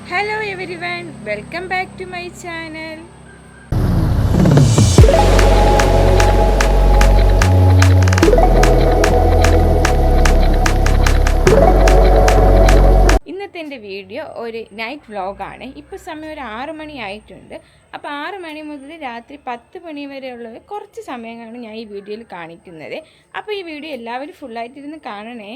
Hello everyone, welcome back to my channel. ഇന്നത്തെ എൻ്റെ video ഒരു നൈറ്റ് വ്ളോഗാണ്. ഇപ്പോൾ സമയം ഒരു 6 മണി ആയിട്ടുണ്ട്. അപ്പോൾ 6 മണി മുതൽ രാത്രി 10 മണി വരെയുള്ള കുറച്ച് സമയങ്ങളാണ് ഞാൻ ഈ വീഡിയോയിൽ കാണിക്കുന്നത്. അപ്പോൾ ഈ വീഡിയോ എല്ലാവരും ഫുള്ളായിട്ടിരുന്ന് കാണണേ.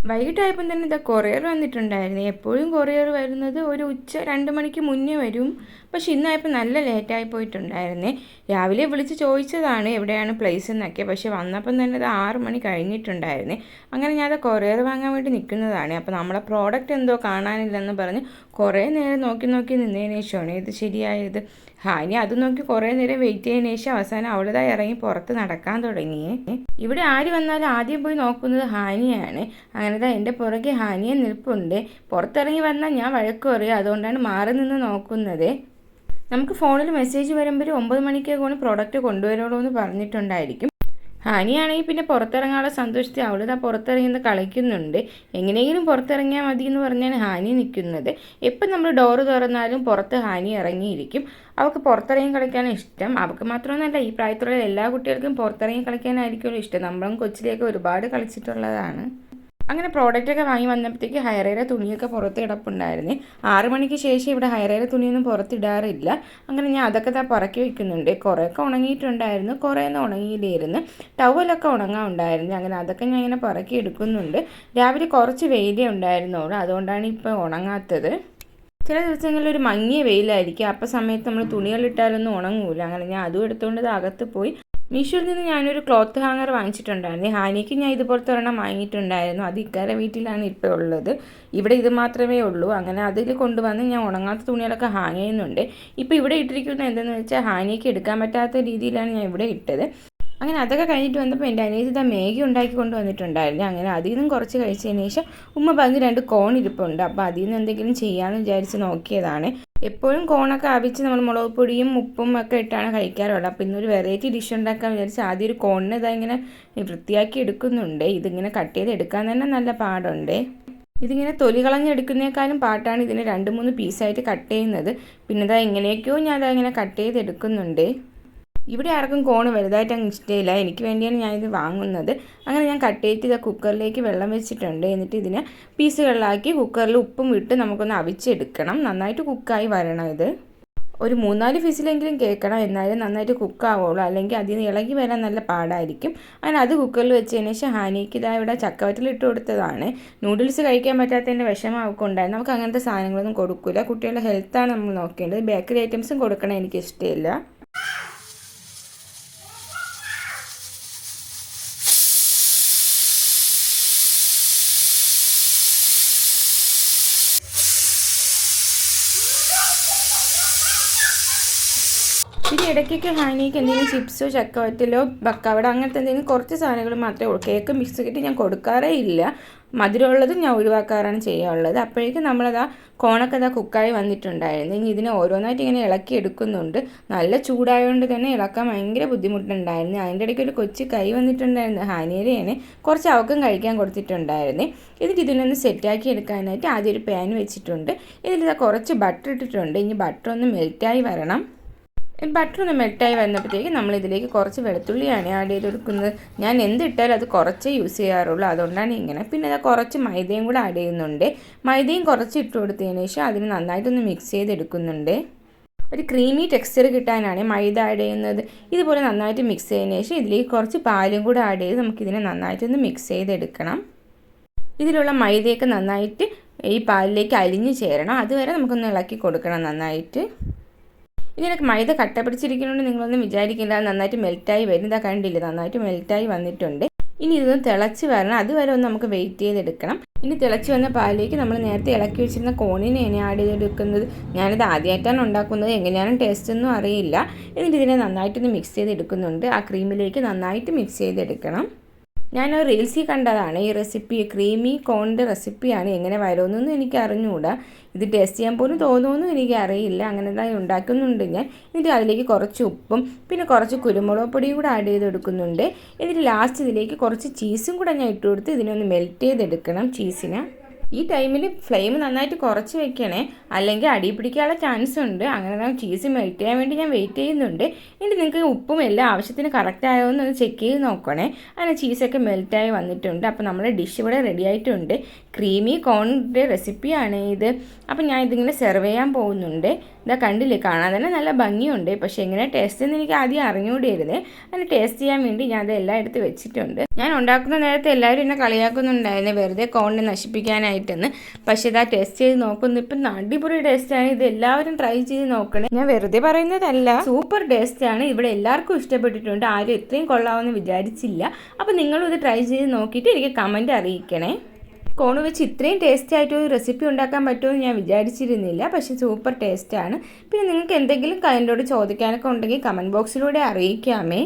വൈകിട്ടായപ്പം തന്നെ ഇതാ കൊറിയർ വന്നിട്ടുണ്ടായിരുന്നു. എപ്പോഴും കൊറിയർ വരുന്നത് ഒരു ഉച്ച 2 മണിക്ക് മുന്നേ വരും. പക്ഷെ ഇന്നായപ്പോൾ നല്ല ലേറ്റായി പോയിട്ടുണ്ടായിരുന്നേ. രാവിലെ വിളിച്ച് ചോദിച്ചതാണ് എവിടെയാണ് പ്ലേസ് എന്നൊക്കെ. പക്ഷെ വന്നപ്പം തന്നെ അത് 6 മണി കഴിഞ്ഞിട്ടുണ്ടായിരുന്നേ. അങ്ങനെ ഞാൻ അത് കൊറിയർ വാങ്ങാൻ വേണ്ടി നിൽക്കുന്നതാണ്. അപ്പോൾ നമ്മളെ പ്രോഡക്റ്റ് എന്തോ കാണാനില്ലെന്ന് പറഞ്ഞ് കുറേ നേരം നോക്കി നിന്നതിന് ശേഷമാണ് ഇത് ശരിയായത്. ഹാനി അത് നോക്കി കുറേ നേരം വെയിറ്റ് ചെയ്തതിന് ശേഷം അവസാനം അവളുതായി ഇറങ്ങി പുറത്ത് നടക്കാൻ തുടങ്ങിയേ. ഇവിടെ ആര് വന്നാലും ആദ്യം പോയി നോക്കുന്നത് ഹാനിയാണ്. അങ്ങനെതാ എൻ്റെ പുറകെ ഹാനിയെ നിൽപ്പുണ്ട്. പുറത്തിറങ്ങി വന്നാൽ ഞാൻ വഴക്ക് പറയും. അതുകൊണ്ടാണ് മാറി നിന്ന് നോക്കുന്നത്. നമുക്ക് ഫോണിൽ മെസ്സേജ് വരുമ്പോൾ 9 മണിക്കേക്കാണ് പ്രോഡക്റ്റ് കൊണ്ടുവരുള്ളൂ എന്ന് പറഞ്ഞിട്ടുണ്ടായിരിക്കും. ഹാനിയാണെങ്കിൽ പിന്നെ പുറത്തിറങ്ങാനുള്ള സന്തോഷത്തിൽ അവളിതാ പുറത്തിറങ്ങി കളിക്കുന്നുണ്ട്. എങ്ങനെയെങ്കിലും പുറത്തിറങ്ങിയാൽ മതി എന്ന് പറഞ്ഞാണ് ഹാനി നിൽക്കുന്നത്. എപ്പം നമ്മൾ ഡോറ് തുറന്നാലും പുറത്ത് ഹാനി ഇറങ്ങിയിരിക്കും. അവൾക്ക് പുറത്തിറങ്ങി കളിക്കാനാണ് ഇഷ്ടം. അവൾക്ക് മാത്രമൊന്നുമല്ല, ഈ പ്രായത്തിലുള്ള എല്ലാ കുട്ടികൾക്കും പുറത്തിറങ്ങി കളിക്കാനായിരിക്കുമല്ലോ ഇഷ്ടം. നമ്മളും കൊച്ചിലേക്ക് ഒരുപാട് കളിച്ചിട്ടുള്ളതാണ്. അങ്ങനെ പ്രോഡക്റ്റൊക്കെ വാങ്ങി വന്നപ്പോഴത്തേക്ക് ഹൈറേറെ തുണിയൊക്കെ പുറത്ത് കിടപ്പുണ്ടായിരുന്നു. 6 മണിക്ക് ശേഷം ഇവിടെ ഹൈറേറെ തുണിയൊന്നും പുറത്തിടാറില്ല. അങ്ങനെ ഞാൻ അതൊക്കെ പറക്കി വെക്കുന്നുണ്ട്. കുറേയൊക്കെ ഉണങ്ങിയിട്ടുണ്ടായിരുന്നു, കുറേയൊന്നും ഉണങ്ങിയില്ലായിരുന്നു. ടവലൊക്കെ ഉണങ്ങാനുണ്ടായിരുന്നു. അങ്ങനെ അതൊക്കെ ഞാൻ ഇങ്ങനെ പറക്കി എടുക്കുന്നുണ്ട്. രാവിലെ കുറച്ച് വെയിലേ ഉണ്ടായിരുന്നുള്ളൂ, അതുകൊണ്ടാണ് ഇപ്പോൾ ഉണങ്ങാത്തത്. ചില ദിവസങ്ങളിൽ ഒരു മങ്ങിയ വെയിലായിരിക്കും. അപ്പം സമയത്ത് നമ്മൾ തുണികളിട്ടാലൊന്നും ഉണങ്ങൂല. അങ്ങനെ ഞാൻ അതും എടുത്തുകൊണ്ട് അകത്ത് പോയി. മീഷോയിൽ നിന്ന് ഞാനൊരു ക്ലോത്ത് ഹാങ്ങർ വാങ്ങിച്ചിട്ടുണ്ടായിരുന്നു. ഹാനിക്ക് ഞാൻ ഇതുപോലത്തെ ഒരെണ്ണം വാങ്ങിയിട്ടുണ്ടായിരുന്നു. അത് ഇക്കാരെ വീട്ടിലാണ് ഇപ്പോൾ ഉള്ളത്. ഇവിടെ ഇത് മാത്രമേ ഉള്ളൂ. അങ്ങനെ അതിൽ കൊണ്ടുവന്ന് ഞാൻ ഉണങ്ങാത്ത തുണികളൊക്കെ ഹാങ് ചെയ്യുന്നുണ്ട്. ഇപ്പോൾ ഇവിടെ ഇട്ടിരിക്കുന്നത് എന്തെന്ന് വെച്ചാൽ ഹാനിക്ക് എടുക്കാൻ പറ്റാത്ത രീതിയിലാണ് ഞാൻ ഇവിടെ ഇട്ടത്. അങ്ങനെ അതൊക്കെ കഴിഞ്ഞിട്ട് വന്നപ്പോൾ എൻ്റെ അനിയത്തി മേഗി ഉണ്ടാക്കി കൊണ്ട് വന്നിട്ടുണ്ടായിരുന്നു. അങ്ങനെ അതിൽ നിന്നും കുറച്ച് കഴിച്ചതിന് ശേഷം ഉമ്മ പറഞ്ഞ് 2 കോൺ ഇരിപ്പുണ്ട്. അപ്പോൾ അതിൽ നിന്ന് എന്തെങ്കിലും ചെയ്യാമെന്ന് വിചാരിച്ച് നോക്കിയതാണ്. എപ്പോഴും കോണൊക്കെ അവിച്ച് നമ്മൾ മുളക് പൊടിയും ഉപ്പും ഒക്കെ ഇട്ടാണ് കഴിക്കാറുള്ളത്. അപ്പോൾ ഇന്നൊരു വെറൈറ്റി ഡിഷ് ഉണ്ടാക്കാൻ വിചാരിച്ച് ആദ്യം ഒരു കോണിന് ഇങ്ങനെ വൃത്തിയാക്കി എടുക്കുന്നുണ്ട്. ഇതിങ്ങനെ കട്ട് ചെയ്ത് എടുക്കാൻ തന്നെ നല്ല പാടുണ്ട്. ഇതിങ്ങനെ തൊലി കളഞ്ഞെടുക്കുന്നേക്കാളും പാട്ടാണ് ഇതിനെ 2-3 പീസായിട്ട് കട്ട് ചെയ്യുന്നത്. പിന്നെ ഇങ്ങനെയൊക്കെയോ ഞാൻ ഇങ്ങനെ കട്ട് ചെയ്തെടുക്കുന്നുണ്ട്. ഇവിടെ ആർക്കും കോൺ വലുതായിട്ട് അങ്ങ് ഇഷ്ടമില്ല. എനിക്ക് വേണ്ടിയാണ് ഞാനിത് വാങ്ങുന്നത്. അങ്ങനെ ഞാൻ കട്ട് ചെയ്ത് കുക്കറിലേക്ക് വെള്ളം വെച്ചിട്ടുണ്ട്. എന്നിട്ട് ഇതിനെ പീസുകളിലാക്കി കുക്കറിൽ ഉപ്പും ഇട്ട് നമുക്കൊന്ന് അവിച്ചെടുക്കണം. നന്നായിട്ട് കുക്കായി വരണം. ഇത് ഒരു 3-4 ഫിസിലെങ്കിലും കേൾക്കണം, എന്നാലും നന്നായിട്ട് കുക്കാവുള്ളൂ. അല്ലെങ്കിൽ അതിൽ നിന്ന് ഇളകി വരാൻ നല്ല പാടായിരിക്കും. അങ്ങനെ അത് കുക്കറിൽ വെച്ചതിന് ശേഷം ഹാനിക്ക് ഇവിടെ ചക്കവറ്റിൽ ഇട്ട് കൊടുത്തതാണ്. നൂഡിൽസ് കഴിക്കാൻ പറ്റാത്തതിൻ്റെ വിഷമം അവൾക്കുണ്ടായിരുന്നു. നമുക്ക് അങ്ങനത്തെ സാധനങ്ങളൊന്നും കൊടുക്കില്ല. കുട്ടികളുടെ ഹെൽത്താണ് നമ്മൾ നോക്കേണ്ടത്. ബേക്കറി ഐറ്റംസും കൊടുക്കണം എനിക്കിഷ്ടമില്ല. പിന്നെ ഇടയ്ക്കൊക്കെ ഹാനിക്ക് എന്തെങ്കിലും ചിപ്സോ ചക്കവറ്റലോ ബക്കാവട അങ്ങനത്തെ എന്തെങ്കിലും കുറച്ച് സാധനങ്ങൾ മാത്രമേ ഉള്ളൂ. കേക്ക് മിക്സ് കിട്ടി ഞാൻ കൊടുക്കാറേ ഇല്ല. മധുരമുള്ളതും ഞാൻ ഒഴിവാക്കാറാണ് ചെയ്യാറുള്ളത്. അപ്പോഴേക്കും നമ്മളത് കോണൊക്കെ കുക്കായി വന്നിട്ടുണ്ടായിരുന്നു. ഇനി ഇതിനെ ഓരോന്നായിട്ട് ഇങ്ങനെ ഇളക്കി എടുക്കുന്നുണ്ട്. നല്ല ചൂടായതുകൊണ്ട് തന്നെ ഇളക്കാൻ ഭയങ്കര ബുദ്ധിമുട്ടുണ്ടായിരുന്നു. അതിൻ്റെ ഇടയ്ക്ക് ഒരു കൊച്ചു കൈ വന്നിട്ടുണ്ടായിരുന്നു. ഹാനിയുടെയാണ്. കുറച്ച് അവക്കും കഴിക്കാൻ കൊടുത്തിട്ടുണ്ടായിരുന്നു. എന്നിട്ട് ഇതിനൊന്ന് സെറ്റാക്കി എടുക്കാനായിട്ട് ആദ്യം ഒരു പാൻ വെച്ചിട്ടുണ്ട്. ഇതിൽ കുറച്ച് ബട്ടർ ഇട്ടിട്ടുണ്ട്. ഇനി ബട്ടർ ഒന്ന് മെൽറ്റായി വരണം. ബട്ടർ ഒന്ന് മെൽറ്റായി വന്നപ്പോഴത്തേക്ക് നമ്മളിതിലേക്ക് കുറച്ച് വെളുത്തുള്ളിയാണ് ആഡ് ചെയ്ത് കൊടുക്കുന്നത്. ഞാൻ എന്തിട്ടാലും അത് കുറച്ചേ യൂസ് ചെയ്യാറുള്ളൂ, അതുകൊണ്ടാണ് ഇങ്ങനെ. പിന്നെ അത് കുറച്ച് മൈദയും കൂടെ ആഡ് ചെയ്യുന്നുണ്ട്. മൈദയും കുറച്ച് ഇട്ട് കൊടുത്തതിന് ശേഷം അതിന് നന്നായിട്ടൊന്ന് മിക്സ് ചെയ്തെടുക്കുന്നുണ്ട്. ഒരു ക്രീമി ടെക്സ്ചർ കിട്ടാനാണ് മൈദ ആഡ് ചെയ്യുന്നത്. ഇതുപോലെ നന്നായിട്ട് മിക്സ് ചെയ്തതിന് ശേഷം ഇതിലേക്ക് കുറച്ച് പാലും കൂടെ ആഡ് ചെയ്ത് നമുക്കിതിനെ നന്നായിട്ടൊന്ന് മിക്സ് ചെയ്തെടുക്കണം. ഇതിലുള്ള മൈദയൊക്കെ നന്നായിട്ട് ഈ പാലിലേക്ക് അലിഞ്ഞ് ചേരണം. അതുവരെ നമുക്കൊന്ന് ഇളക്കി കൊടുക്കണം നന്നായിട്ട്. ഇതിനൊക്കെ മൈദ കട്ട പിടിച്ചിരിക്കുന്നുണ്ട് നിങ്ങളൊന്നും വിചാരിക്കില്ല. നന്നായിട്ട് മെൽറ്റായി വരും. ഇതാ കണ്ടില്ലേ, നന്നായിട്ട് മെൽറ്റായി വന്നിട്ടുണ്ട്. ഇനി ഇതൊന്ന് തിളച്ച് വരണം. അതുവരെ ഒന്ന് നമുക്ക് വെയിറ്റ് ചെയ്തെടുക്കണം. ഇനി തിളച്ച് വന്ന പാലിലേക്ക് നമ്മൾ നേരത്തെ ഇളക്കി വെച്ചിരുന്ന കോണിനെയാണ് ആഡ് ചെയ്തെടുക്കുന്നത്. ഞാനിത് ആദ്യമായിട്ടാണ് ഉണ്ടാക്കുന്നത്. എങ്ങനെയാണ് ടേസ്റ്റ് ഒന്നും അറിയില്ല. എന്നിട്ട് ഇതിനെ നന്നായിട്ടൊന്ന് മിക്സ് ചെയ്തെടുക്കുന്നുണ്ട്. ആ ക്രീമിലേക്ക് നന്നായിട്ട് മിക്സ് ചെയ്തെടുക്കണം. ഞാനൊരു റീൽസിൽ കണ്ടതാണ് ഈ റെസിപ്പി. ക്രീമി കോണിൻ്റെ റെസിപ്പിയാണ്. എങ്ങനെ വരുമെന്നൊന്നും എനിക്ക് അറിഞ്ഞുകൂടാ. ഇത് ടേസ്റ്റ് ചെയ്യാൻ പോലും തോന്നുമെന്നും എനിക്ക് അറിയില്ല. അങ്ങനെ തന്നെ ഉണ്ടാക്കുന്നുണ്ട് ഞാൻ. എന്നിട്ട് അതിലേക്ക് കുറച്ച് ഉപ്പും പിന്നെ കുറച്ച് കുരുമുളക് പൊടിയും കൂടെ ആഡ് ചെയ്ത് കൊടുക്കുന്നുണ്ട്. എന്നിട്ട് ലാസ്റ്റ് ഇതിലേക്ക് കുറച്ച് ചീസും കൂടെ ഞാൻ ഇട്ട് കൊടുത്ത് ഇതിനൊന്ന് മെൽറ്റ് ചെയ്തെടുക്കണം ചീസിനെ. ഈ ടൈമിൽ ഫ്ലെയിം നന്നായിട്ട് കുറച്ച് വെക്കണേ, അല്ലെങ്കിൽ അടി പിടിക്കാനുള്ള ചാൻസ് ഉണ്ട്. അങ്ങനെ ചീസ് മെൽറ്റ് ചെയ്യാൻ വേണ്ടി ഞാൻ വെയിറ്റ് ചെയ്യുന്നുണ്ട്. ഇനി നിങ്ങൾക്ക് ഉപ്പും എല്ലാം ആവശ്യത്തിന് കറക്റ്റ് ആയോ എന്ന് ചെക്ക് ചെയ്ത് നോക്കണേ. അങ്ങനെ ചീസൊക്കെ മെൽറ്റായി വന്നിട്ടുണ്ട്. അപ്പോൾ നമ്മുടെ ഡിഷ് ഇവിടെ റെഡി ആയിട്ടുണ്ട്. ക്രീമി കോണിൻ്റെ റെസിപ്പിയാണ് ഇത്. അപ്പോൾ ഞാൻ ഇതിങ്ങനെ സെർവ് ചെയ്യാൻ പോകുന്നുണ്ട്. ഇതാ കണ്ടില്ലേ, കാണാൻ തന്നെ നല്ല ഭംഗിയുണ്ട്. പക്ഷേ എങ്ങനെ ടേസ്റ്റ് എന്ന് എനിക്ക് ആദ്യം അറിഞ്ഞുകൂടിയിരുന്നേ. അങ്ങനെ ടേസ്റ്റ് ചെയ്യാൻ വേണ്ടി ഞാൻ അതെല്ലാം എടുത്ത് വെച്ചിട്ടുണ്ട്. ഞാൻ ഉണ്ടാക്കുന്ന നേരത്തെ എല്ലാവരും എന്നെ കളിയാക്കുന്നുണ്ടായിരുന്നു വെറുതെ കോണിനെ നശിപ്പിക്കാനായിട്ടെന്ന്. പക്ഷേ ഇതാ ടേസ്റ്റ് ചെയ്ത് നോക്കുന്നു, ഇപ്പം അടിപൊളി ടേസ്റ്റാണ്. ഇത് എല്ലാവരും ട്രൈ ചെയ്ത് നോക്കണേ. ഞാൻ വെറുതെ പറയുന്നതല്ല, സൂപ്പർ ടേസ്റ്റാണ്. ഇവിടെ എല്ലാവർക്കും ഇഷ്ടപ്പെട്ടിട്ടുണ്ട്. ആരും ഇത്രയും കൊള്ളാമെന്ന് വിചാരിച്ചില്ല. അപ്പോൾ നിങ്ങളും ഇത് ട്രൈ ചെയ്ത് നോക്കിയിട്ട് എനിക്ക് കമൻറ്റ് അറിയിക്കണേ. കോൺ വെച്ച് ഇത്രയും ടേസ്റ്റ് ആയിട്ട് ഒരു റെസിപ്പി ഉണ്ടാക്കാൻ പറ്റുമെന്ന് ഞാൻ വിചാരിച്ചിരുന്നില്ല. പക്ഷേ സൂപ്പർ ടേസ്റ്റാണ്. പിന്നെ നിങ്ങൾക്ക് എന്തെങ്കിലും എന്നോട് ചോദിക്കാനൊക്കെ ഉണ്ടെങ്കിൽ കമൻറ്റ് ബോക്സിലൂടെ അറിയിക്കാമേ.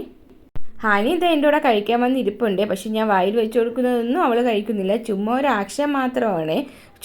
ഹാനി ഇതാ എൻ്റെ കൂടെ കഴിക്കാൻ വന്ന് ഇരിപ്പുണ്ട്. പക്ഷെ ഞാൻ വായിൽ വെച്ച് കൊടുക്കുന്നതൊന്നും അവൾ കഴിക്കുന്നില്ല. ചുമ്മാ ഒരു ആക്ഷൻ മാത്രമാണ്.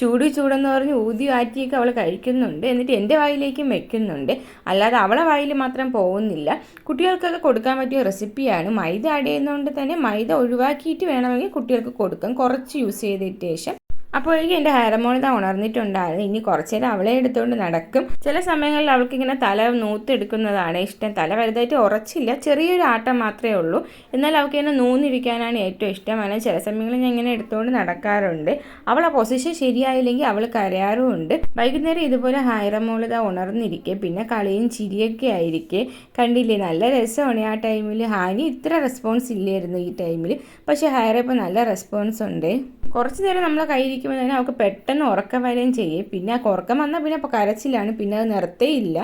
ചൂടെന്ന് പറഞ്ഞ് ഊതി ആറ്റിയൊക്കെ അവൾ കഴിക്കുന്നുണ്ട്. എന്നിട്ട് എൻ്റെ വായിലേക്കും വെക്കുന്നുണ്ട്. അല്ലാതെ അവളെ വായിൽ മാത്രം പോകുന്നില്ല. കുട്ടികൾക്കൊക്കെ കൊടുക്കാൻ പറ്റിയ റെസിപ്പിയാണ്. മൈദ ആഡ് ചെയ്യുന്നതുകൊണ്ട് തന്നെ മൈദ ഒഴിവാക്കിയിട്ട് വേണമെങ്കിൽ കുട്ടികൾക്ക് കൊടുക്കാം, കുറച്ച് യൂസ് ചെയ്തതിന് ശേഷം. അപ്പോഴേക്കും എൻ്റെ ഹൈറമോൾ ഉണർന്നിട്ടുണ്ടായിരുന്നു. ഇനി കുറച്ച് നേരം അവളെ എടുത്തുകൊണ്ട് നടക്കും. ചില സമയങ്ങളിൽ അവൾക്കിങ്ങനെ തല നൂത്തെടുക്കുന്നതാണ് ഇഷ്ടം. തല വലുതായിട്ട് ഉറച്ചില്ല, ചെറിയൊരു ആട്ടം മാത്രമേ ഉള്ളൂ. എന്നാൽ അവൾക്ക് ഇങ്ങനെ നൂന്നിരിക്കാനാണ് ഏറ്റവും ഇഷ്ടം. അങ്ങനെ ചില സമയങ്ങളിൽ ഞാൻ ഇങ്ങനെ എടുത്തുകൊണ്ട് നടക്കാറുണ്ട്. അവൾ ആ പൊസിഷൻ ശരിയായില്ലെങ്കിൽ അവൾ കരയാറുമുണ്ട്. വൈകുന്നേരം ഇതുപോലെ ഹൈറമോൾ ഉണർന്നിരിക്കെ പിന്നെ കളിയും ചിരിയൊക്കെ ആയിരിക്കെ. കണ്ടില്ലേ, നല്ല രസമാണ് ആ ടൈമിൽ. ഹാനി ഇത്ര റെസ്പോൺസ് ഇല്ലായിരുന്നു ഈ ടൈമിൽ. പക്ഷേ ഹൈറ ഇപ്പോൾ നല്ല റെസ്പോൺസ് ഉണ്ട്. കുറച്ച് നേരം നമ്മളെ കയ്യിരിക്കുമ്പോൾ തന്നെ അവൾക്ക് പെട്ടെന്ന് ഉറക്കം വരികയും ചെയ്യും. പിന്നെ ആ ഉറക്കം വന്നാൽ പിന്നെ അപ്പോൾ കരച്ചിലാണ്, പിന്നെ അത് നിർത്തേയില്ല.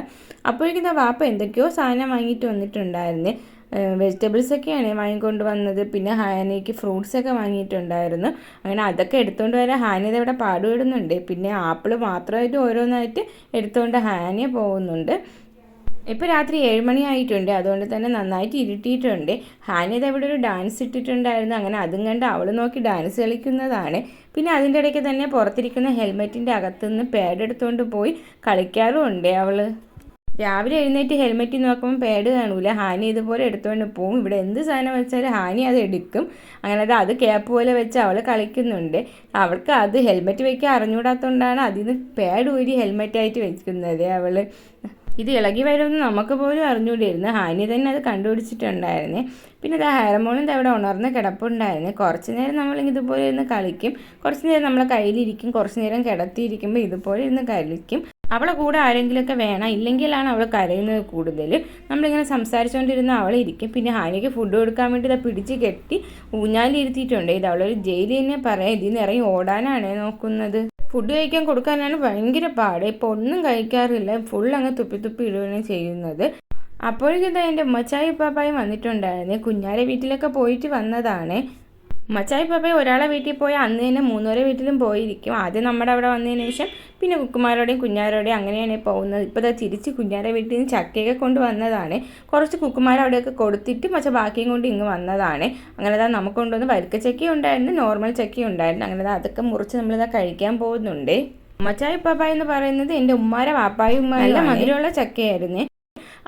അപ്പോഴേക്കും വാപ്പ എന്തൊക്കെയോ സാധനം വാങ്ങിയിട്ട് വന്നിട്ടുണ്ടായിരുന്നു. വെജിറ്റബിൾസൊക്കെയാണ് വാങ്ങിക്കൊണ്ട് വന്നത്. പിന്നെ ഹാനിക്ക് ഫ്രൂട്ട്സൊക്കെ വാങ്ങിയിട്ടുണ്ടായിരുന്നു. അങ്ങനെ അതൊക്കെ എടുത്തുകൊണ്ട് വരാൻ ഹാനിയത് ഇവിടെ പാടുപെടുന്നുണ്ട്. പിന്നെ ആപ്പിൾ മാത്രമായിട്ട് ഓരോന്നായിട്ട് എടുത്തുകൊണ്ട് ഹാനിയ പോകുന്നുണ്ട്. ഇപ്പോൾ രാത്രി 7 മണി ആയിട്ടുണ്ട്. അതുകൊണ്ട് തന്നെ നന്നായിട്ട് ഇരുട്ടിയിട്ടുണ്ട്. ഹാനിയത് അവിടെ ഒരു ഡാൻസ് ഇട്ടിട്ടുണ്ടായിരുന്നു. അങ്ങനെ അതും കണ്ട് അവൾ നോക്കി ഡാൻസ് കളിക്കുന്നതാണ്. പിന്നെ അതിൻ്റെ ഇടയ്ക്ക് തന്നെ പുറത്തിരിക്കുന്ന ഹെൽമെറ്റിൻ്റെ അകത്തുനിന്ന് പാഡ് എടുത്തുകൊണ്ട് പോയി കളിക്കാറുമുണ്ട് അവൾ. രാവിലെ എഴുന്നേറ്റ് ഹെൽമെറ്റ് നോക്കുമ്പോൾ പാഡ് കാണൂല. ഹാനി ഇതുപോലെ എടുത്തുകൊണ്ട് പോവും. ഇവിടെ എന്ത് സാധനം വെച്ചാലും ഹാനി അത് എടുക്കും. അങ്ങനെ അത് ക്യാപ്പ് പോലെ വെച്ച് അവൾ കളിക്കുന്നുണ്ട്. അവൾക്ക് അത് ഹെൽമെറ്റ് വയ്ക്കാൻ അറിഞ്ഞുകൂടാത്തതുകൊണ്ടാണ് അതിന് പാഡ് ഊരി ഹെൽമെറ്റായിട്ട് വെക്കുന്നത് അവൾ. ഇത് ഇളകി വരുമെന്ന് നമുക്ക് പോലും അറിഞ്ഞുകൂടിയിരുന്നു. ഹാനി തന്നെ അത് കണ്ടുപിടിച്ചിട്ടുണ്ടായിരുന്നു. പിന്നെ അത് ഹൈറമോണിൻ്റെ അവിടെ ഉണർന്ന് കിടപ്പുണ്ടായിരുന്നു. കുറച്ച് നേരം നമ്മളിതുപോലെ ഇരുന്ന് കളിക്കും, കുറച്ച് നേരം നമ്മളെ കയ്യിലിരിക്കും, കുറച്ച് നേരം കിടത്തിയിരിക്കുമ്പോൾ ഇതുപോലെ ഇരുന്ന് കളിക്കും. അവളെ കൂടെ ആരെങ്കിലുമൊക്കെ വേണം, ഇല്ലെങ്കിലാണ് അവൾ കരയുന്നത് കൂടുതൽ. നമ്മളിങ്ങനെ സംസാരിച്ചുകൊണ്ടിരുന്ന അവളിരിക്കും. പിന്നെ ഹാനിക്ക് ഫുഡ് കൊടുക്കാൻ വേണ്ടി ഇത് പിടിച്ച് കെട്ടി ഊഞ്ഞാലിരുത്തിയിട്ടുണ്ട്. ഇത് അവളൊരു ജയിലിൽ തന്നെ പറയാം. ഇതിൽ നിന്ന് ഇറങ്ങി ഓടാനാണ് നോക്കുന്നത്. ഫുഡ് കഴിക്കാൻ കൊടുക്കാനാണ് ഭയങ്കര പാട്. ഇപ്പോൾ ഒന്നും കഴിക്കാറില്ല, ഫുൾ അങ്ങ് തുപ്പി ഇടുകയാണ് ചെയ്യുന്നത്. അപ്പോഴേക്കും എൻ്റെ ഉമ്മച്ചായി പാപ്പായും വന്നിട്ടുണ്ടായിരുന്നു. കുഞ്ഞാരെ വീട്ടിലൊക്കെ പോയിട്ട് വന്നതാണ്. ഉമ്മച്ചായി പാപ്പായി ഒരാളെ വീട്ടിൽ പോയാൽ അന്ന് തന്നെ 3 വീട്ടിലും പോയിരിക്കും. ആദ്യം നമ്മുടെ അവിടെ വന്നതിന് ശേഷം പിന്നെ കുക്കുമാരോടെയും കുഞ്ഞാരോടെയും അങ്ങനെയാണ് പോകുന്നത്. ഇപ്പോൾ അത് തിരിച്ച് കുഞ്ഞാരെ വീട്ടിൽ നിന്ന് ചക്കയൊക്കെ കൊണ്ട് വന്നതാണ്. കുറച്ച് കുക്കുമാർ അവിടെയൊക്കെ കൊടുത്തിട്ട് മച്ച ബാക്കിയും കൊണ്ട് ഇങ്ങ് വന്നതാണ്. അങ്ങനെ നമുക്ക് കൊണ്ടുവന്ന് വരിക്കച്ചക്കയും ഉണ്ടായിരുന്നു, നോർമൽ ചക്കയും ഉണ്ടായിരുന്നു. അങ്ങനെ അതൊക്കെ മുറിച്ച് നമ്മളിതാ കഴിക്കാൻ പോകുന്നുണ്ട്. ഉമ്മച്ചായി പാപ്പായി എന്ന് പറയുന്നത് എൻ്റെ ഉമ്മാരെ വാപ്പായും നല്ല മധുരമുള്ള ചക്കയായിരുന്നു.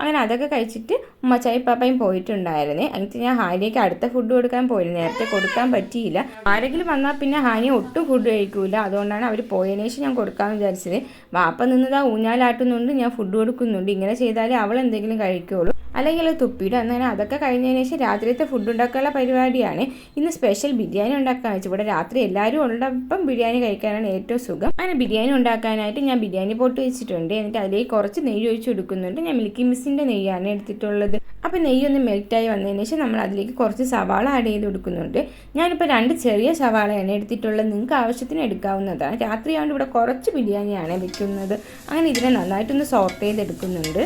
അങ്ങനെ അതൊക്കെ കഴിച്ചിട്ട് ഉമ്മച്ചായി പാപ്പയും പോയിട്ടുണ്ടായിരുന്നേ. എന്നിട്ട് ഞാൻ ഹാനിക്ക് അടുത്ത ഫുഡ് കൊടുക്കാൻ പോയിരുന്നു. നേരത്തെ കൊടുക്കാൻ പറ്റിയില്ല. ആരെങ്കിലും വന്നാൽ പിന്നെ ഹാനി ഒട്ടും ഫുഡ് കഴിക്കൂല. അതുകൊണ്ടാണ് അവർ പോയതിനു ശേഷം ഞാൻ കൊടുക്കാമെന്ന് വിചാരിച്ചത്. വാപ്പ നിന്നതാ ഊഞ്ഞാലാട്ടുന്നുണ്ട്, ഞാൻ ഫുഡ് കൊടുക്കുന്നുണ്ട്. ഇങ്ങനെ ചെയ്താലേ അവൾ എന്തെങ്കിലും കഴിക്കുകയുള്ളൂ, അല്ലെങ്കിൽ അത് തുപ്പിയിടും. അങ്ങനെ അതൊക്കെ കഴിഞ്ഞതിന് ശേഷം രാത്രിയത്തെ ഫുഡ് ഉണ്ടാക്കാനുള്ള പരിപാടിയാണ്. ഇന്ന് സ്പെഷ്യൽ ബിരിയാണി ഉണ്ടാക്കാന്ന് വെച്ചു. ഇവിടെ രാത്രി എല്ലാവരും ഉള്ളപ്പം ബിരിയാണി കഴിക്കാനാണ് ഏറ്റവും സുഖം. അങ്ങനെ ബിരിയാണി ഉണ്ടാക്കാനായിട്ട് ഞാൻ ബിരിയാണി പോട്ട് വെച്ചിട്ടുണ്ട്. എന്നിട്ട് അതിലേക്ക് കുറച്ച് നെയ്യ് ഒഴിച്ച് കൊടുക്കുന്നുണ്ട്. ഞാൻ മിൽക്കി മിസ്സിൻ്റെ നെയ്യാണ് എടുത്തിട്ടുള്ളത്. അപ്പോൾ നെയ്യൊന്ന് മെൽറ്റായി വന്നതിന് ശേഷം നമ്മൾ അതിലേക്ക് കുറച്ച് സവാള ആഡ് ചെയ്ത് കൊടുക്കുന്നുണ്ട്. ഞാനിപ്പോൾ 2 ചെറിയ സവാളയാണ് എടുത്തിട്ടുള്ളത്. നിങ്ങൾക്ക് ആവശ്യത്തിന് എടുക്കാവുന്നതാണ്. രാത്രിയാണ്ട് ഇവിടെ കുറച്ച് ബിരിയാണിയാണ് വെക്കുന്നത്. അങ്ങനെ ഇതിനെ നന്നായിട്ടൊന്ന് സോർട്ട് ചെയ്തെടുക്കുന്നുണ്ട്.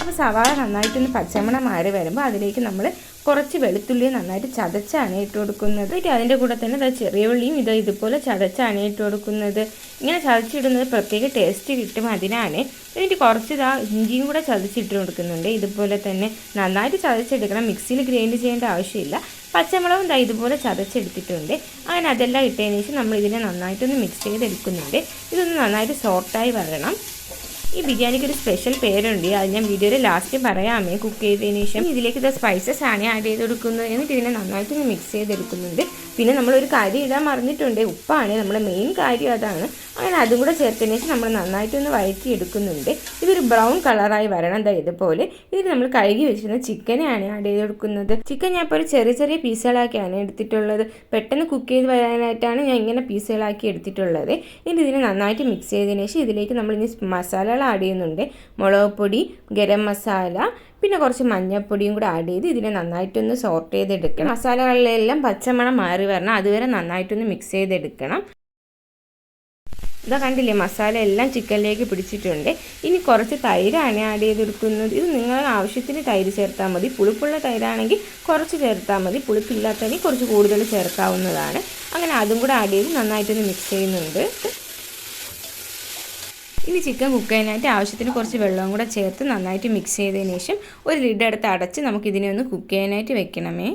അപ്പോൾ സവാള നന്നായിട്ടൊന്ന് പച്ചമണം മാറി വരുമ്പോൾ അതിലേക്ക് നമ്മൾ കുറച്ച് വെളുത്തുള്ളി നന്നായിട്ട് ചതച്ചാണ് ഇട്ട് കൊടുക്കുന്നത്. അതിൻ്റെ കൂടെ തന്നെ ചെറിയ ഉള്ളിയും ഇതുപോലെ ചതച്ചാണ് ഇട്ട് കൊടുക്കുന്നത്. ഇങ്ങനെ ചതച്ചിടുന്നത് പ്രത്യേക ടേസ്റ്റ് കിട്ടും, അതിനാണ്. എന്നിട്ട് കുറച്ച് ഇഞ്ചിയും കൂടെ ചതച്ചിട്ട് കൊടുക്കുന്നുണ്ട്. ഇതുപോലെ തന്നെ നന്നായിട്ട് ചതച്ചെടുക്കണം. മിക്സിയിൽ ഗ്രൈൻഡ് ചെയ്യേണ്ട ആവശ്യമില്ല. പച്ചമുളകും ഇതുപോലെ ചതച്ചെടുത്തിട്ടുണ്ട്. അങ്ങനെ അതെല്ലാം ഇട്ടതിന് ശേഷം നമ്മൾ ഇതിനെ നന്നായിട്ടൊന്ന് മിക്സ് ചെയ്തെടുക്കുന്നുണ്ട്. ഇതൊന്ന് നന്നായിട്ട് സോർട്ടായി വരണം. ഈ ബിരിയാണിക്ക് ഒരു സ്പെഷ്യൽ പേരുണ്ട്, അത് ഞാൻ വീഡിയോയുടെ ലാസ്റ്റ് പറയാമേ. കുക്ക് ചെയ്തതിന് ശേഷം ഇതിലേക്ക് സ്പൈസസ് ആണ് ആഡ് ചെയ്ത് കൊടുക്കുന്നത്. എന്നിട്ട് ഇതിനെ നന്നായിട്ടൊന്ന് മിക്സ് ചെയ്തെടുക്കുന്നുണ്ട്. പിന്നെ നമ്മളൊരു കാര്യം ഇടാൻ മറന്നിട്ടുണ്ട്, ഉപ്പാണ് നമ്മുടെ മെയിൻ കാര്യം, അതാണ്. അങ്ങനെ അതും കൂടെ ചേർത്തതിന് ശേഷം നമ്മൾ നന്നായിട്ടൊന്ന് വഴറ്റി എടുക്കുന്നുണ്ട്. ഇതൊരു ബ്രൗൺ കളറായി വരണം, ഇതുപോലെ. ഇതിൽ നമ്മൾ കഴുകി വെച്ചിരുന്ന ചിക്കനെയാണ് ആഡ് ചെയ്ത് കൊടുക്കുന്നത്. ചിക്കൻ ഞാൻ ഇപ്പോൾ ഒരു ചെറിയ ചെറിയ പീസുകളാക്കിയാണ് എടുത്തിട്ടുള്ളത്. പെട്ടെന്ന് കുക്ക് ചെയ്ത് വരാനായിട്ടാണ് ഞാൻ ഇങ്ങനെ പീസുകളാക്കി എടുത്തിട്ടുള്ളത്. ഇനി ഇതിനെ നന്നായിട്ട് മിക്സ് ചെയ്തതിന് ശേഷം ഇതിലേക്ക് നമ്മൾ ഇനി മസാലകൾ ആഡ് ചെയ്യുന്നുണ്ട്. മുളക് പൊടി, ഗരം മസാല, പിന്നെ കുറച്ച് മഞ്ഞൾപ്പൊടിയും കൂടെ ആഡ് ചെയ്ത് ഇതിനെ നന്നായിട്ടൊന്ന് സോർട്ട് ചെയ്തെടുക്കണം. മസാലകളിലെല്ലാം പച്ചമണം മാറി വരണം, അതുവരെ നന്നായിട്ടൊന്ന് മിക്സ് ചെയ്തെടുക്കണം. ഇതാ കണ്ടില്ലേ, മസാല എല്ലാം ചിക്കനിലേക്ക് പിടിച്ചിട്ടുണ്ട്. ഇനി കുറച്ച് തൈരാണ് ആഡ് ചെയ്തെടുക്കുന്നത്. ഇത് നിങ്ങളുടെ ആവശ്യത്തിന് തൈര് ചേർത്താൽ മതി. പുളിപ്പുള്ള തൈരാണെങ്കിൽ കുറച്ച് ചേർത്താൽ മതി, പുളിപ്പില്ലാത്തതിന് കുറച്ച് കൂടുതൽ ചേർക്കാവുന്നതാണ്. അങ്ങനെ അതും കൂടെ ആഡ് ചെയ്ത് നന്നായിട്ടൊന്ന് മിക്സ് ചെയ്യുന്നുണ്ട്. ഇനി ചിക്കൻ കുക്ക് ചെയ്യാനായിട്ട് ആവശ്യത്തിന് കുറച്ച് വെള്ളവും കൂടെ ചേർത്ത് നന്നായിട്ട് മിക്സ് ചെയ്തതിന് ശേഷം ഒരു ലിഡ് എടുത്ത് അടച്ച് നമുക്കിതിനെ ഒന്ന് കുക്ക് ചെയ്യാനായിട്ട് വെക്കണമേ.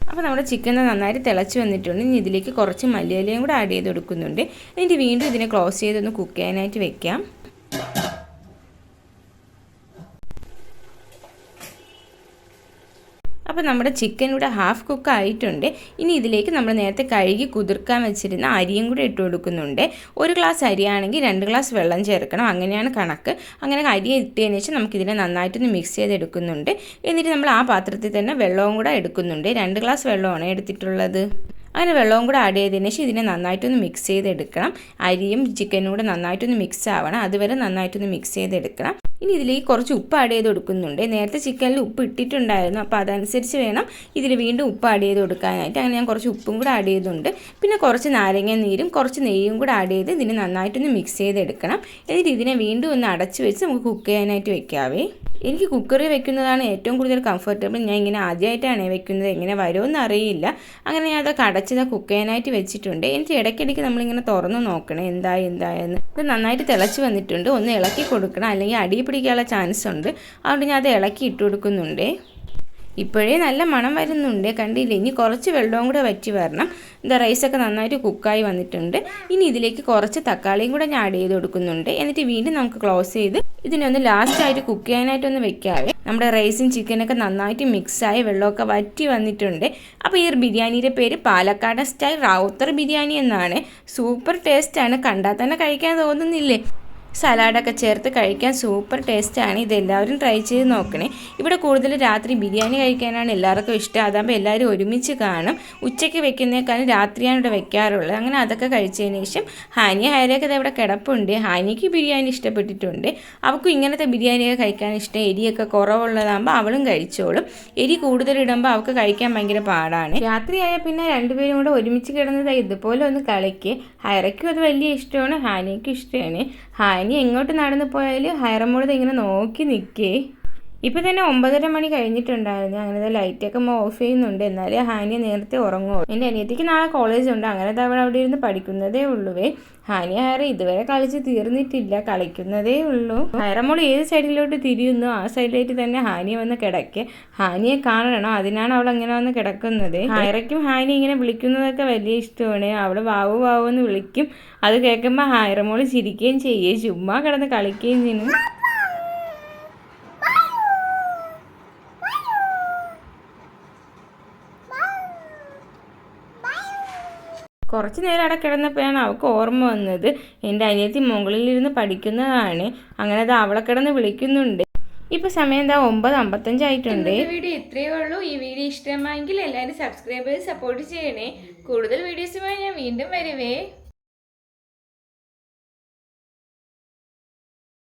അപ്പോൾ നമ്മുടെ ചിക്കൻ നന്നായിട്ട് തിളച്ച് വന്നിട്ടുണ്ട്. ഇനി ഇതിലേക്ക് കുറച്ച് മല്ലിയിലയും കൂടെ ആഡ് ചെയ്ത് കൊടുക്കുന്നുണ്ട്. എന്നിട്ട് വീണ്ടും ഇതിനെ ക്ലോസ് ചെയ്തൊന്ന് കുക്ക് ചെയ്യാനായിട്ട് വെക്കാം. അപ്പോൾ നമ്മുടെ ചിക്കൻ ഇവിടെ ഹാഫ് കുക്ക് ആയിട്ടുണ്ട്. ഇനി ഇതിലേക്ക് നമ്മൾ നേരത്തെ കഴുകി കുതിർക്കാൻ വെച്ചിരുന്ന അരിയും കൂടെ ഇട്ട് കൊടുക്കുന്നുണ്ട്. ഒരു ഗ്ലാസ് അരിയാണെങ്കിൽ 2 ഗ്ലാസ് വെള്ളം ചേർക്കണം, അങ്ങനെയാണ് കണക്ക്. അങ്ങനെ അരി ഇട്ടതിന് ശേഷം നമുക്കിതിനെ നന്നായിട്ടൊന്ന് മിക്സ് ചെയ്തെടുക്കുന്നുണ്ട്. എന്നിട്ട് നമ്മൾ ആ പാത്രത്തിൽ തന്നെ വെള്ളവും കൂടെ എടുക്കുന്നുണ്ട്. 2 ഗ്ലാസ് വെള്ളമാണ് എടുത്തിട്ടുള്ളത്. അങ്ങനെ വെള്ളവും കൂടെ ആഡ് ചെയ്തതിന് ശേഷം ഇതിനെ നന്നായിട്ടൊന്ന് മിക്സ് ചെയ്തെടുക്കണം. അരിയും ചിക്കനും കൂടെ നന്നായിട്ടൊന്ന് മിക്സ് ആവണം, അതുവരെ നന്നായിട്ടൊന്ന് മിക്സ് ചെയ്തെടുക്കണം. ഇനി ഇതിലേക്ക് കുറച്ച് ഉപ്പ് ആഡ് ചെയ്ത് കൊടുക്കുന്നുണ്ട്. നേരത്തെ ചിക്കനിൽ ഉപ്പ് ഇട്ടിട്ടുണ്ടായിരുന്നു, അപ്പോൾ അതനുസരിച്ച് വേണം ഇതിൽ വീണ്ടും ഉപ്പ് ആഡ് ചെയ്ത് കൊടുക്കാനായിട്ട്. അങ്ങനെ ഞാൻ കുറച്ച് ഉപ്പും കൂടെ ആഡ് ചെയ്തിട്ടുണ്ട്. പിന്നെ കുറച്ച് നാരങ്ങ നീരും കുറച്ച് നെയ്യും കൂടെ ആഡ് ചെയ്ത് ഇതിനെ നന്നായിട്ടൊന്ന് മിക്സ് ചെയ്തെടുക്കണം. എന്നിട്ട് ഇതിനെ വീണ്ടും ഒന്ന് അടച്ച് വെച്ച് നമുക്ക് കുക്ക് ചെയ്യാനായിട്ട് വെക്കാവേ. എനിക്ക് കുക്കറിൽ വെക്കുന്നതാണ് ഏറ്റവും കൂടുതൽ കംഫർട്ടബിൾ. ഞാൻ ഇങ്ങനെ ആദ്യമായിട്ടാണ് വെക്കുന്നത്, എങ്ങനെ വരുമെന്ന് അറിയില്ല. അങ്ങനെ ഞാൻ അതൊക്കെ അടച്ചത് കുക്ക് ചെയ്യാനായിട്ട് വെച്ചിട്ടുണ്ട്. എനിക്ക് ഇടയ്ക്കിടയ്ക്ക് നമ്മളിങ്ങനെ തുറന്ന് നോക്കണം എന്തായെന്ന്. ഇത് നന്നായിട്ട് തിളച്ച് വന്നിട്ടുണ്ട്. ഒന്ന് ഇളക്കി കൊടുക്കണം, അല്ലെങ്കിൽ അടി പിടിക്കാനുള്ള ചാൻസ് ഉണ്ട്. അതുകൊണ്ട് ഞാൻ അത് ഇളക്കി ഇട്ട് കൊടുക്കുന്നുണ്ട്. ഇപ്പോഴേ നല്ല മണം വരുന്നുണ്ട്, കണ്ടില്ലേ. ഇനി കുറച്ച് വെള്ളവും കൂടെ വറ്റി വരണം. എന്താ റൈസൊക്കെ നന്നായിട്ട് കുക്കായി വന്നിട്ടുണ്ട്. ഇനി ഇതിലേക്ക് കുറച്ച് തക്കാളിയും കൂടെ ഞാൻ ആഡ് ചെയ്ത് കൊടുക്കുന്നുണ്ട്. എന്നിട്ട് വീണ്ടും നമുക്ക് ക്ലോസ് ചെയ്ത് ഇതിനൊന്ന് ലാസ്റ്റായിട്ട് കുക്ക് ചെയ്യാനായിട്ടൊന്ന് വെക്കാവേ. നമ്മുടെ റൈസും ചിക്കനൊക്കെ നന്നായിട്ട് മിക്സായി വെള്ളമൊക്കെ വറ്റി വന്നിട്ടുണ്ട്. അപ്പോൾ ഈ ബിരിയാണിയുടെ പേര് പാലക്കാട് സ്റ്റൈൽ റാവുത്തർ ബിരിയാണി എന്നാണ്. സൂപ്പർ ടേസ്റ്റാണ്, കണ്ടാൽ തന്നെ കഴിക്കാൻ തോന്നുന്നില്ലേ. സലാഡൊക്കെ ചേർത്ത് കഴിക്കാൻ സൂപ്പർ ടേസ്റ്റാണ്. ഇതെല്ലാവരും ട്രൈ ചെയ്ത് നോക്കണേ. ഇവിടെ കൂടുതൽ രാത്രി ബിരിയാണി കഴിക്കാനാണ് എല്ലാവർക്കും ഇഷ്ടം. അതാകുമ്പോൾ എല്ലാവരും ഒരുമിച്ച് കാണും. ഉച്ചയ്ക്ക് വെക്കുന്നേക്കാളും രാത്രിയാണ് ഇവിടെ വെക്കാറുള്ളത്. അങ്ങനെ അതൊക്കെ കഴിച്ചതിന് ശേഷം ഹാനിയൊക്കെ ഇവിടെ കിടപ്പുണ്ട്. ഹാനിക്ക് ബിരിയാണി ഇഷ്ടപ്പെട്ടിട്ടുണ്ട്. അവൾക്കും ഇങ്ങനത്തെ ബിരിയാണിയൊക്കെ കഴിക്കാൻ ഇഷ്ടം. എരിയൊക്കെ കുറവുള്ളതാകുമ്പോൾ അവളും കഴിച്ചോളും. എരി കൂടുതലിടുമ്പോൾ അവൾക്ക് കഴിക്കാൻ ഭയങ്കര പാടാണ്. രാത്രിയായാൽ പിന്നെ രണ്ടുപേരും കൂടെ ഒരുമിച്ച് കിടന്നത് ഇതുപോലെ ഒന്ന് കളിക്ക്. ഹൈറയ്ക്കും അത് വലിയ ഇഷ്ടമാണ്, ഹാനിയക്കും ഇഷ്ടമാണ്. ഹാനി എങ്ങോട്ട് നടന്നു പോയാലും ഹൈറമ്മോട് ഇങ്ങനെ നോക്കി നിൽക്കേ. ഇപ്പോൾ തന്നെ 9:30 മണി കഴിഞ്ഞിട്ടുണ്ടായിരുന്നു. അങ്ങനെ ലൈറ്റൊക്കെ ഓഫ് ചെയ്യുന്നുണ്ട്. എന്നാലേ ഹാനിയ നേരത്തെ ഉറങ്ങുള്ളൂ. എൻ്റെ അനിയത്തിക്ക് നാളെ കോളേജുണ്ട്. അങ്ങനെ അവൾ അവിടെ ഇരുന്ന് പഠിക്കുന്നതേ ഉള്ളൂവേ. ഹാനിയ ഹൈറ ഇതുവരെ കളിച്ച് തീർന്നിട്ടില്ല, കളിക്കുന്നതേ ഉള്ളൂ. ഹൈറമ്മോൾ ഏത് സൈഡിലോട്ട് തിരിയുന്നു ആ സൈഡിലേക്ക് തന്നെ ഹാനിയ വന്ന് കിടക്കുക. ഹാനിയെ കാണണം, അതിനാണ് അവൾ അങ്ങനെ വന്ന് കിടക്കുന്നത്. ഹൈറയ്ക്കും ഹാനി ഇങ്ങനെ വിളിക്കുന്നതൊക്കെ വലിയ ഇഷ്ടമാണ്. അവൾ വാവു വാവു എന്ന് വിളിക്കും. അത് കേൾക്കുമ്പോൾ ഹൈറമ്മോൾ ചിരിക്കുകയും ചെയ്യുകയും ചുമ്മാ കിടന്ന് കളിക്കുകയും ചെയ്യും. കുറച്ച് നേരം അവിടെ കിടന്നപ്പോഴാണ് അവൾക്ക് ഓർമ്മ വന്നത് എൻ്റെ അനിയത്തി മുകളിലിരുന്ന് പഠിക്കുന്നതാണ്. അങ്ങനെ അത് അവളെ കിടന്ന് വിളിക്കുന്നുണ്ട്. ഇപ്പോൾ സമയം എന്താ 9:55 ആയിട്ടുണ്ട്. വീഡിയോ ഇത്രയേ ഉള്ളൂ. ഈ വീഡിയോ ഇഷ്ടമായെങ്കിൽ എല്ലാവരും സബ്സ്ക്രൈബ് ചെയ്ത് സപ്പോർട്ട് ചെയ്യണേ. കൂടുതൽ വീഡിയോസുമായി ഞാൻ വീണ്ടും വരുവേ.